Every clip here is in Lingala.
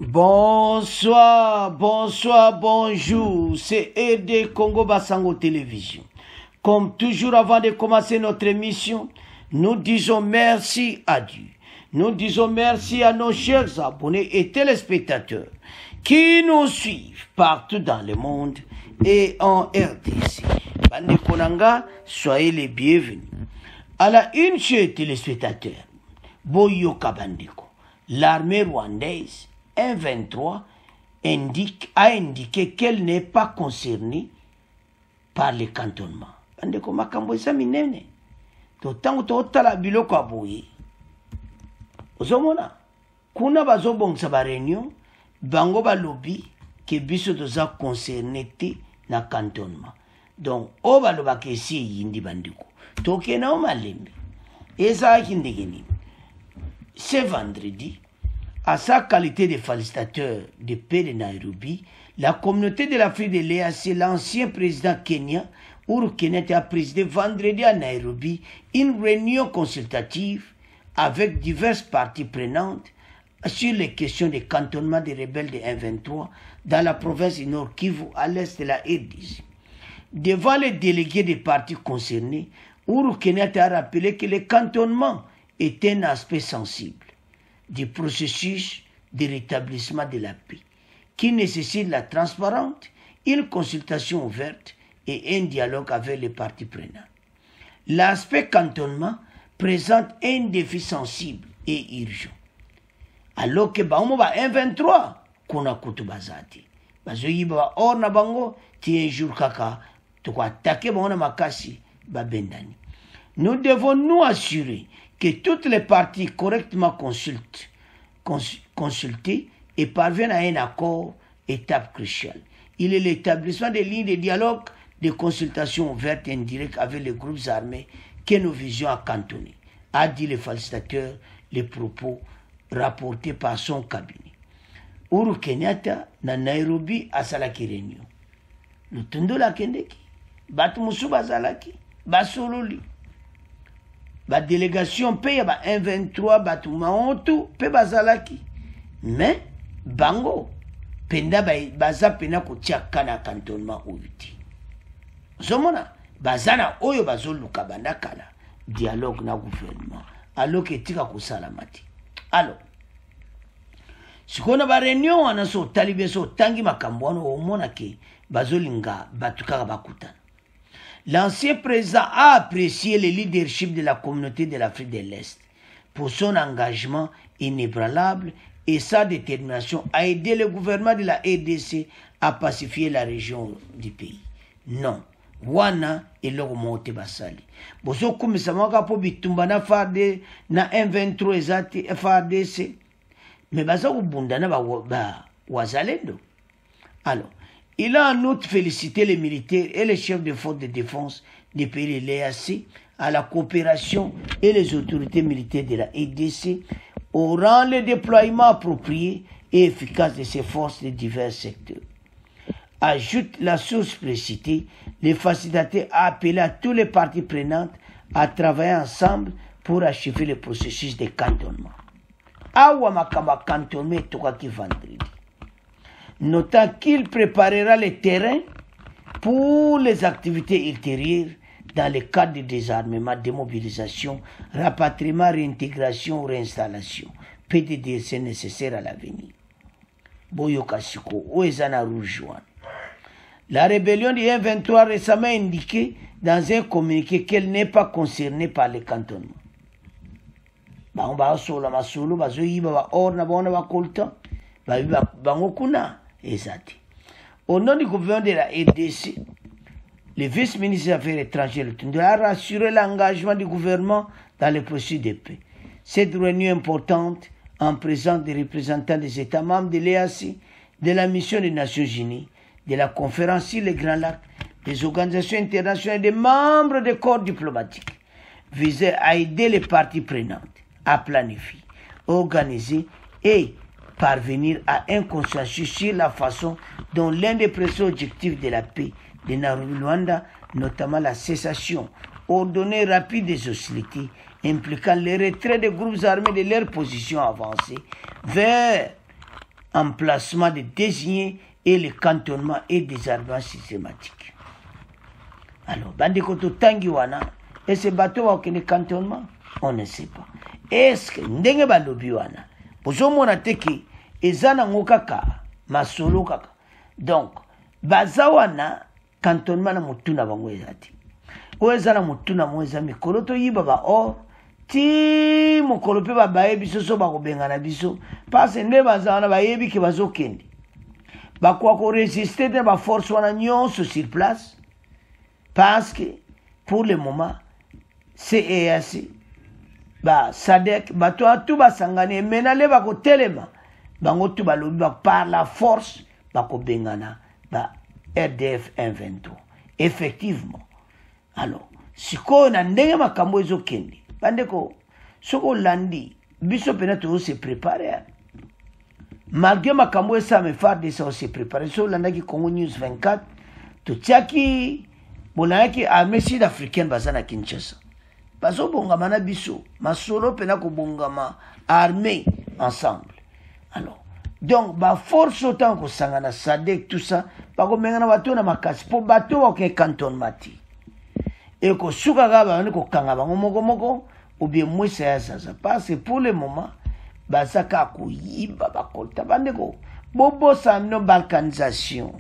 Bonsoir, bonsoir, bonjour. C'est RD Congo Basango Télévision. Comme toujours avant de commencer notre émission, nous disons merci à Dieu. Nous disons merci à nos chers abonnés et téléspectateurs qui nous suivent partout dans le monde et en RDC. Bande Konanga, soyez les bienvenus. À la une, chers téléspectateurs, Boyoka Bandeko, l'armée rwandaise M23 a indiqué qu'elle n'est pas concernée par les cantonnements. Bandeko makambo eza minene. To tango to tala biloko aboye. Ozomona kuna bazobongisa ba réunion bango ba lobby ke biso toza concerné te na cantonnement. Donc o baloba ke si yindi bandeko. Toke na o malembe. Eza kindenge nini. Ce vendredi, à sa qualité de félicitateur de paix de Nairobi, la communauté de l'Afrique de l'EAC, l'ancien président kenyan, Uhuru Kenyatta, a présidé vendredi à Nairobi une réunion consultative avec diverses parties prenantes sur les questions de cantonnement des rebelles de M23 dans la province du Nord Kivu à l'est de la RDC. Devant les délégués des partis concernés, Uhuru Kenyatta a rappelé que le cantonnement est un aspect sensible du processus de rétablissement de la paix, qui nécessite la transparence, une consultation ouverte et un dialogue avec les parties prenantes. L'aspect cantonnement présente un défi sensible et urgent. Alors que baomo ba M23 kuna kutu bazati. Bazoyi ba or na bango ti un jour kaka to ko attaquer baona makasi ba bendani. Nous devons nous assurer que toutes les parties correctement consultées et parviennent à un accord, étape cruciale. Il est l'établissement des lignes de dialogue, de consultation ouvertes et indirectes avec les groupes armés que nous visions à cantonner, a dit le félicitateur les propos rapportés par son cabinet. Uhuru Kenyatta na Nairobi asalaki réunion. Lutundo la kendeki, batu musu bazalaki, basololi. La délégation paye ba 123 batu maontu pe bazalaki. Mais bango penda baza pena kotiaka na cantonnement outi. Zomona bazana oyo bazoluka bandakala dialogue na gouvernement alors que tika kosalamati. Alors sikona ba réunion wana so talibe so tangi makambo wana omona ke bazolinga batukaka bakutana. L'ancien président a apprécié le leadership de la communauté de l'Afrique de l'Est pour son engagement inébranlable et sa détermination à aider le gouvernement de la RDC à pacifier la région du pays. Non, wana eloko mote basali. Boso kumisa mwaka po bitumba na FARD na M23 ezati FARDC. Mais baza kubunda na ba wazalendo. Alors, il a en outre félicité les militaires et les chefs de forces de défense des pays de l'EAC à la coopération et les autorités militaires de la RDC au rang le déploiement approprié et efficace de ces forces de divers secteurs. Ajoute la source précitée, les facilitateurs a appelé à tous les parties prenantes à travailler ensemble pour achever le processus de cantonnement. Awa makamba cantonnement tokaki vendredi. Notant qu'il préparera le terrain pour les activités ultérieures dans le cadre de désarmement, démobilisation, rapatriement, réintégration, réinstallation. PDDC nécessaire à l'avenir. Boyoka Siko, Oezana Rougeouane. La rébellion du M23 récemment indiqué dans un communiqué qu'elle n'est pas concernée par le cantonnement. Bango sola masolo bazoyiba ba orna bona bakolta bango kuna. Au nom du gouvernement de la RDC, le vice-ministre des Affaires étrangères a rassuré l'engagement du gouvernement dans le processus de paix. Cette réunion importante, en présence des représentants des États membres de l'EAC, de la mission des Nations Unies, de la conférence sur les Grands Lacs, des organisations internationales et des membres des corps diplomatiques, visait à aider les parties prenantes à planifier, organiser et parvenir à un consensus sur la façon dont l'un des précieux objectifs de la paix de Nairobi-Luanda, notamment la cessation ordonnée rapide des hostilités, impliquant le retrait des groupes armés de leur position avancée vers emplacement de désigner et le cantonnement et désarmement systématique. Alors, bandeko to tangi wana, et ce bateau va au cantonnement, on ne sait pas. Est-ce que ndenge balobi wana, bozomona teki ezana ngokaka masolo kaka. Donc, bazawana cantonnement na mutuna bango ezati. Oezana mutuna mweza mikolo to yiba ba or ti mokolo pe ba baye biso so ba ko bengana biso parce ne bazana ba yebi ke bazokende. Ba kwa ko résister de ba force wana nyonso sur place. Parce que pour le moment, CEAC, SADC, tout va s'engager. Maintenant, les va telema, tout va lobby par la force, bengana, RDF 123. Effectivement. Alors, si on a ndenge makambo ezokende, bandeko, soko landi, biso penato se préparer. Malgré makambo ça me faire de ça se préparer. So landaki Congo News 24, to tiaki bonaki armée sud-africaine bazana Kinshasa. Bazo bongama na biso, masolo pena ko bongama armée ensemble. Alors, donc ba force autant ko sangana SADC tout ça, ba ko mengana bato na makasi po bato wa ke canton mati. Et ko suka ga ba ko kanga ba moko ou bien mwisa ya sasa parce que pour le moment bazaka ko yiba ba kolta bandeko bobo samno balkanisation.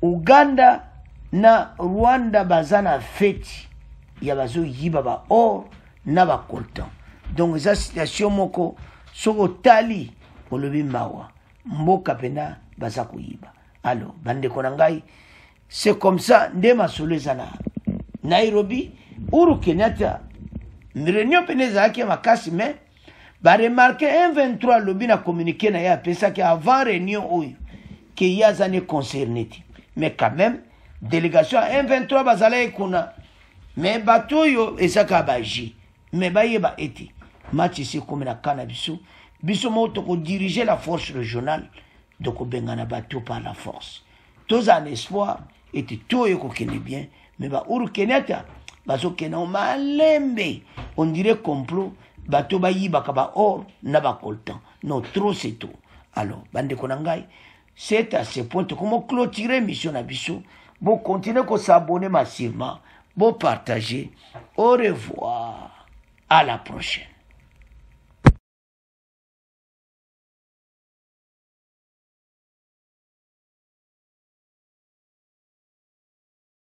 Uganda na Rwanda bazana feti ya bazo yiba ba or na ba koltan. Donc eza situation moko soko tali olobi mawa mboka pena baza ko yiba. Alors bandeko na ngai c'est comme ça ndema solezana Nairobi Uhuru Kenyatta réunion peneza yake makasi mais ba remarquer M23 lobi na communiquer na ya pesa que avant réunion oyo que yazane concerné mais quand même délégation M23 bazala ekuna mais batoyo esaka baji mais bayeba eti match ici comme na cannabis biso moto ko diriger la force régionale de ko bengana bato par la force tous en espoir et tout yo ko kene bien mais ba Uhuru Kenyatta bazo kena malembe on dirait complot bato bayiba ka ba or na ba koltan non trop c'est tout. Alors bande konangai c'est à ce point comment clôturer mission na biso. Bon, continuez à s'abonner massivement. Bon, partager. Au revoir. À la prochaine.